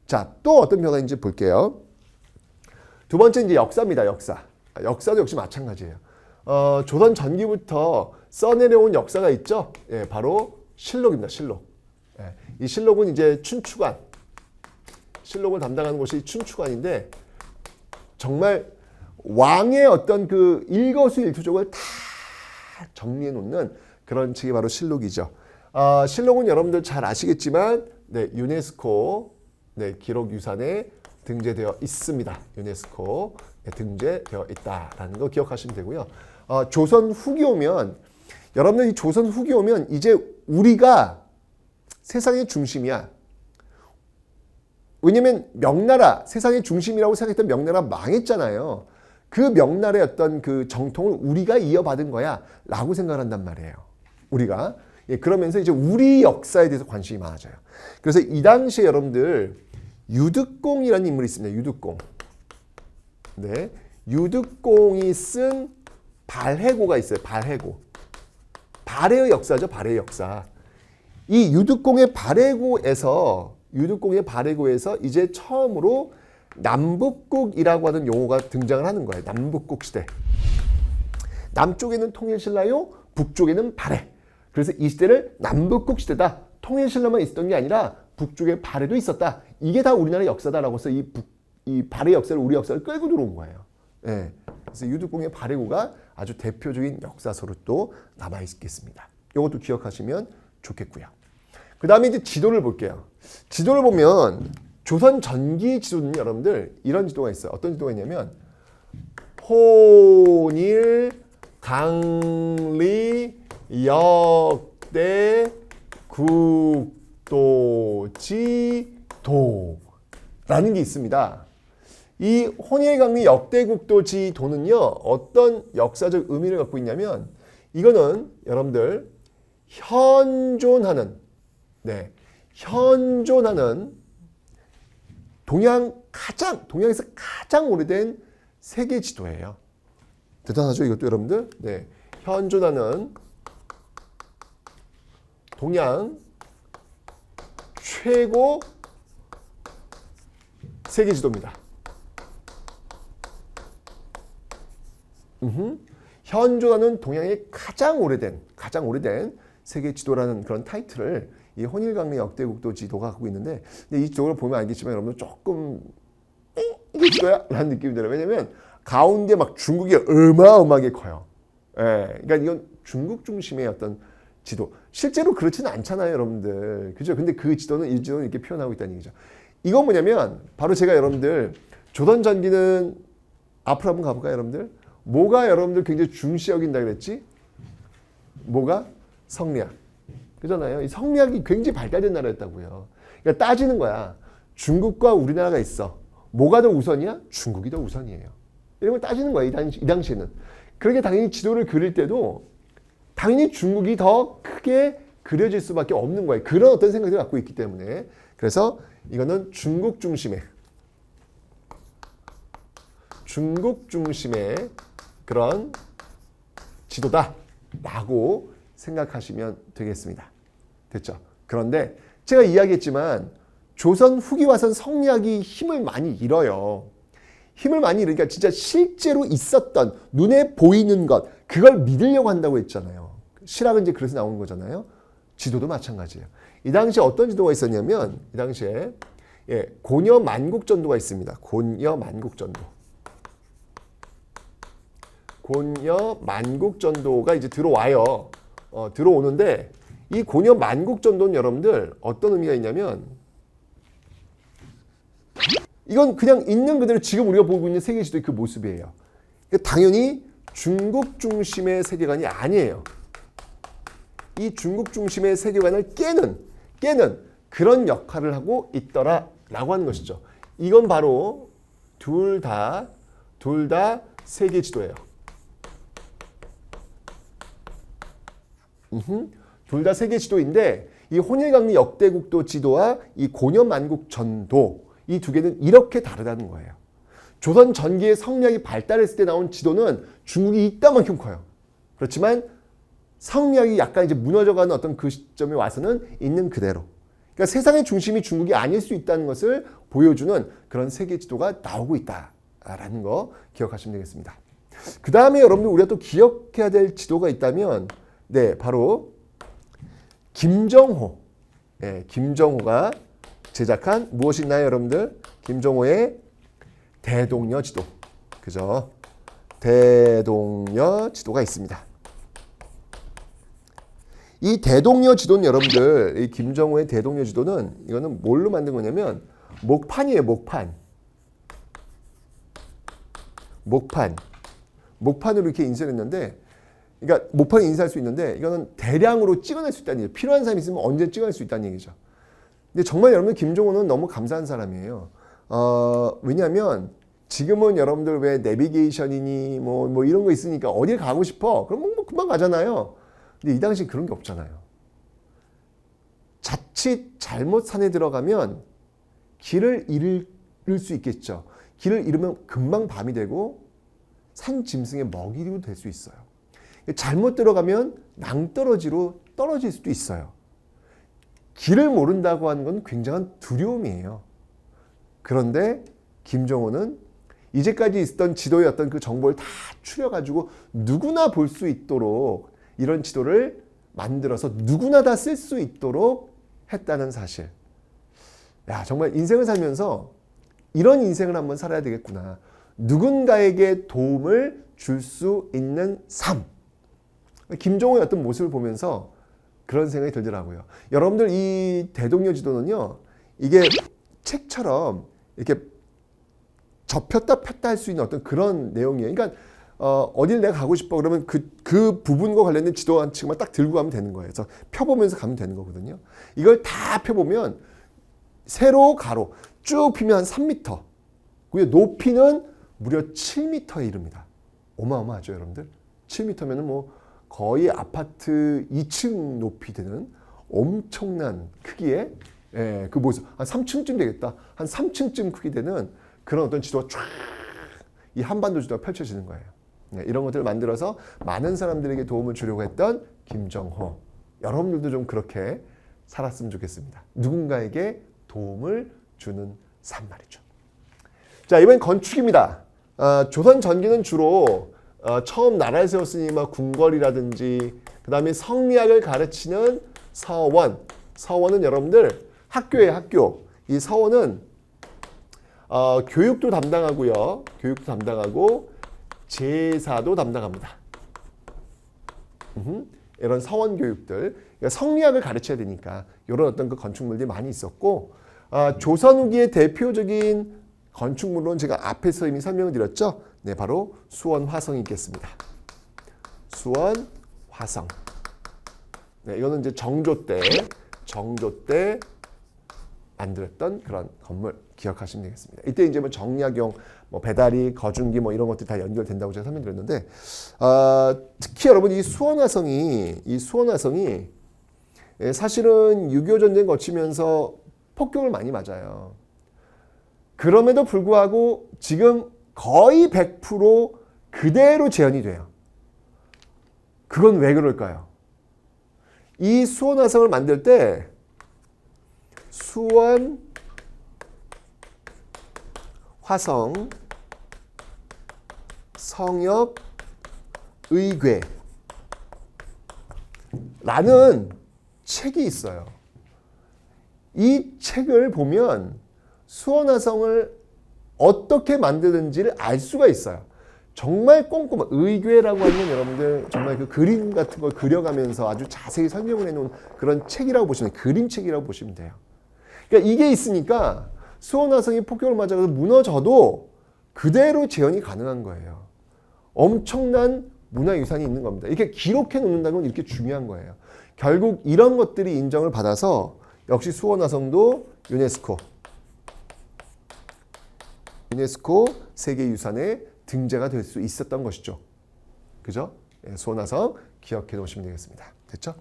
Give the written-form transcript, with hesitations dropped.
자, 또 어떤 변화인지 볼게요. 두 번째 이제 역사입니다. 역사. 역사도 역시 마찬가지예요. 조선 전기부터 써내려온 역사가 있죠. 예, 바로 실록입니다. 실록. 예, 이 실록은 이제 춘추관. 실록을 담당하는 곳이 춘추관인데 정말 왕의 어떤 그 일거수일투족을 다 정리해 놓는 그런 책이 바로 실록이죠. 실록은 여러분들 잘 아시겠지만 네, 유네스코 네, 기록유산에 등재되어 있습니다. 유네스코 등재되어 있다라는 거 기억하시면 되고요. 조선 후기 오면 여러분들 이 조선 후기 오면 이제 우리가 세상의 중심이야. 왜냐면 명나라 세상의 중심이라고 생각했던 명나라 망했잖아요. 그 명나라의 어떤 그 정통을 우리가 이어받은 거야 라고 생각을 한단 말이에요. 우리가. 예, 그러면서 이제 우리 역사에 대해서 관심이 많아져요. 그래서 이 당시에 여러분들 유득공이라는 인물이 있습니다. 유득공. 네, 유득공이 쓴 발해고가 있어요. 발해고. 발해의 역사죠. 발해의 역사. 이 유득공의 발해고에서 이제 처음으로 남북국이라고 하는 용어가 등장을 하는 거예요. 남북국 시대. 남쪽에는 통일신라요, 북쪽에는 발해. 그래서 이 시대를 남북국 시대다. 통일신라만 있었던 게 아니라 북쪽에 발해도 있었다. 이게 다 우리나라의 역사다라고 해서 이 발해 역사를 우리 역사를 끌고 들어온 거예요. 예. 그래서 유득공의 발해고가 아주 대표적인 역사서로 또 남아 있겠습니다. 이것도 기억하시면 좋겠고요. 그 다음에 이제 지도를 볼게요. 지도를 보면 조선 전기 지도는 여러분들 이런 지도가 있어요. 어떤 지도가 있냐면 혼일 강리 역대 국도지도라는 게 있습니다. 이 혼일강리 역대국도지도는요 어떤 역사적 의미를 갖고 있냐면 이거는 여러분들 현존하는 동양에서 가장 오래된 세계 지도예요. 대단하죠 이것도 여러분들. 네, 현존하는 동양 최고 세계 지도입니다. 현존하는 동양의 가장 오래된 세계 지도라는 그런 타이틀을 이 혼일강리 역대국도 지도가 갖고 있는데, 근데 이 지도를 보면 알겠지만 여러분들 조금 이게 지도야? 라는 느낌이 들어요. 왜냐면 가운데 막 중국이 어마어마하게 커요. 예, 그러니까 이건 중국 중심의 어떤 지도. 실제로 그렇지는 않잖아요, 여러분들. 그죠? 근데 이 지도는 이렇게 표현하고 있다는 얘기죠. 이건 뭐냐면 바로 제가 여러분들 조선 전기는 앞으로 한번 가볼까요, 여러분들? 뭐가 여러분들 굉장히 중시 여긴다 그랬지? 뭐가? 성리학. 그잖아요. 이 성리학이 굉장히 발달된 나라였다고요. 그러니까 따지는 거야. 중국과 우리나라가 있어. 뭐가 더 우선이야? 중국이 더 우선이에요. 이런 걸 따지는 거야, 이 당시에는. 그러게 당연히 지도를 그릴 때도 당연히 중국이 더 크게 그려질 수밖에 없는 거예요. 그런 어떤 생각을 갖고 있기 때문에. 그래서 이거는 중국 중심의 그런 지도다라고 생각하시면 되겠습니다. 됐죠? 그런데 제가 이야기했지만 조선 후기 와선 성리학이 힘을 많이 잃어요. 힘을 많이 잃으니까 진짜 실제로 있었던 눈에 보이는 것, 그걸 믿으려고 한다고 했잖아요. 실학은 이제 그래서 나오는 거잖아요. 지도도 마찬가지예요. 이 당시에 어떤 지도가 있었냐면 이 당시에 고려 만국전도가 있습니다. 고려 만국전도가 이제 들어와요. 들어오는데 이 고려 만국전도는 여러분들 어떤 의미가 있냐면 이건 그냥 있는 그대로 지금 우리가 보고 있는 세계 지도의 그 모습이에요. 당연히 중국 중심의 세계관이 아니에요. 이 중국 중심의 세계관을 깨는 그런 역할을 하고 있더라라고 하는 것이죠. 이건 바로 둘 다 세계 지도예요. 둘 다 세계 지도인데 이 혼일강리 역대국도 지도와 이 고려만국전도 이 두 개는 이렇게 다르다는 거예요. 조선 전기의 성리학이 발달했을 때 나온 지도는 중국이 이따만큼 커요. 그렇지만 성리학이 약간 이제 무너져가는 어떤 그 시점에 와서는 있는 그대로. 그러니까 세상의 중심이 중국이 아닐 수 있다는 것을 보여주는 그런 세계 지도가 나오고 있다라는 거 기억하시면 되겠습니다. 그 다음에 여러분들 우리가 또 기억해야 될 지도가 있다면 네, 바로 김정호. 네, 김정호가 제작한 무엇이 있나요, 여러분들? 김정호의 대동여 지도. 그죠? 대동여 지도가 있습니다. 이 대동여 지도는 여러분들, 이 김정호의 대동여 지도는 이거는 뭘로 만든 거냐면 목판이에요, 목판. 목판으로 이렇게 인쇄를 했는데, 그러니까 목판에 인쇄할 수 있는데 이거는 대량으로 찍어낼 수 있다는 얘기죠. 필요한 사람이 있으면 언제 찍어낼 수 있다는 얘기죠. 근데 정말 여러분들 김정호는 너무 감사한 사람이에요. 왜냐하면 지금은 여러분들 왜 내비게이션이니 뭐 이런 거 있으니까 어딜 가고 싶어? 그럼 뭐 금방 가잖아요. 근데 이 당시 그런 게 없잖아요. 자칫 잘못 산에 들어가면 길을 잃을 수 있겠죠. 길을 잃으면 금방 밤이 되고 산 짐승의 먹이도 될 수 있어요. 잘못 들어가면 낭떠러지로 떨어질 수도 있어요. 길을 모른다고 하는 건 굉장한 두려움이에요. 그런데 김정호는 이제까지 있었던 지도의 어떤 그 정보를 다 추려가지고 누구나 볼 수 있도록 이런 지도를 만들어서 누구나 다 쓸 수 있도록 했다는 사실. 야, 정말 인생을 살면서 이런 인생을 한번 살아야 되겠구나. 누군가에게 도움을 줄 수 있는 삶. 김정호의 어떤 모습을 보면서 그런 생각이 들더라고요. 여러분들 이 대동여 지도는요, 이게 책처럼 이렇게 접혔다 폈다 할 수 있는 어떤 그런 내용이에요. 그러니까 어딜 내가 가고 싶어 그러면 그 부분과 관련된 지도 한 층만 딱 들고 가면 되는 거예요. 그래서 펴보면서 가면 되는 거거든요. 이걸 다 펴보면 세로 가로 쭉 피면 한 3m, 그리고 높이는 무려 7m에 이릅니다. 어마어마하죠, 여러분들? 7m면은 뭐 거의 아파트 2층 높이 되는 엄청난 크기의 그 모습. 한 3층쯤 되겠다. 한 3층쯤 크기 되는 그런 어떤 지도가 쫙 이 한반도 지도가 펼쳐지는 거예요. 이런 것들을 만들어서 많은 사람들에게 도움을 주려고 했던 김정호. 여러분들도 좀 그렇게 살았으면 좋겠습니다. 누군가에게 도움을 주는 삶 말이죠. 자, 이번엔 건축입니다. 조선 전기는 주로 처음 나라를 세웠으니 막 궁궐이라든지 그 다음에 성리학을 가르치는 서원은 여러분들 학교예요, 학교. 이 서원은 교육도 담당하고요. 교육도 담당하고 제사도 담당합니다. 이런 서원 교육들. 그러니까 성리학을 가르쳐야 되니까 이런 어떤 그 건축물들이 많이 있었고, 조선 후기의 대표적인 건축물은 제가 앞에서 이미 설명을 드렸죠. 네, 바로 수원 화성이 있겠습니다. 수원 화성. 네, 이거는 이제 정조 때 만들었던 그런 건물 기억하시면 되겠습니다. 이때 이제 뭐 정약용, 뭐 배다리, 거중기 뭐 이런 것들이 다 연결된다고 제가 설명드렸는데, 특히 여러분 이 수원 화성이 사실은 6.25 전쟁 거치면서 폭격을 많이 맞아요. 그럼에도 불구하고 지금 거의 100% 그대로 재현이 돼요. 그건 왜 그럴까요? 이 수원 화성을 만들 때 수원 화성 성역 의궤라는 책이 있어요. 이 책을 보면 수원 화성을 어떻게 만드는지를 알 수가 있어요. 정말 꼼꼼한 의궤라고 하면 여러분들 정말 그 그림 같은 걸 그려가면서 아주 자세히 설명을 해놓은 그런 책이라고 보시면 그림책이라고 보시면 돼요. 그러니까 이게 있으니까 수원 화성이 폭격을 맞아서 무너져도 그대로 재현이 가능한 거예요. 엄청난 문화유산이 있는 겁니다. 이렇게 기록해 놓는다는 건 이렇게 중요한 거예요. 결국 이런 것들이 인정을 받아서 역시 수원 화성도 유네스코 세계유산에 등재가 될 수 있었던 것이죠. 그죠? 수원 화성 기억해 놓으시면 되겠습니다. 됐죠?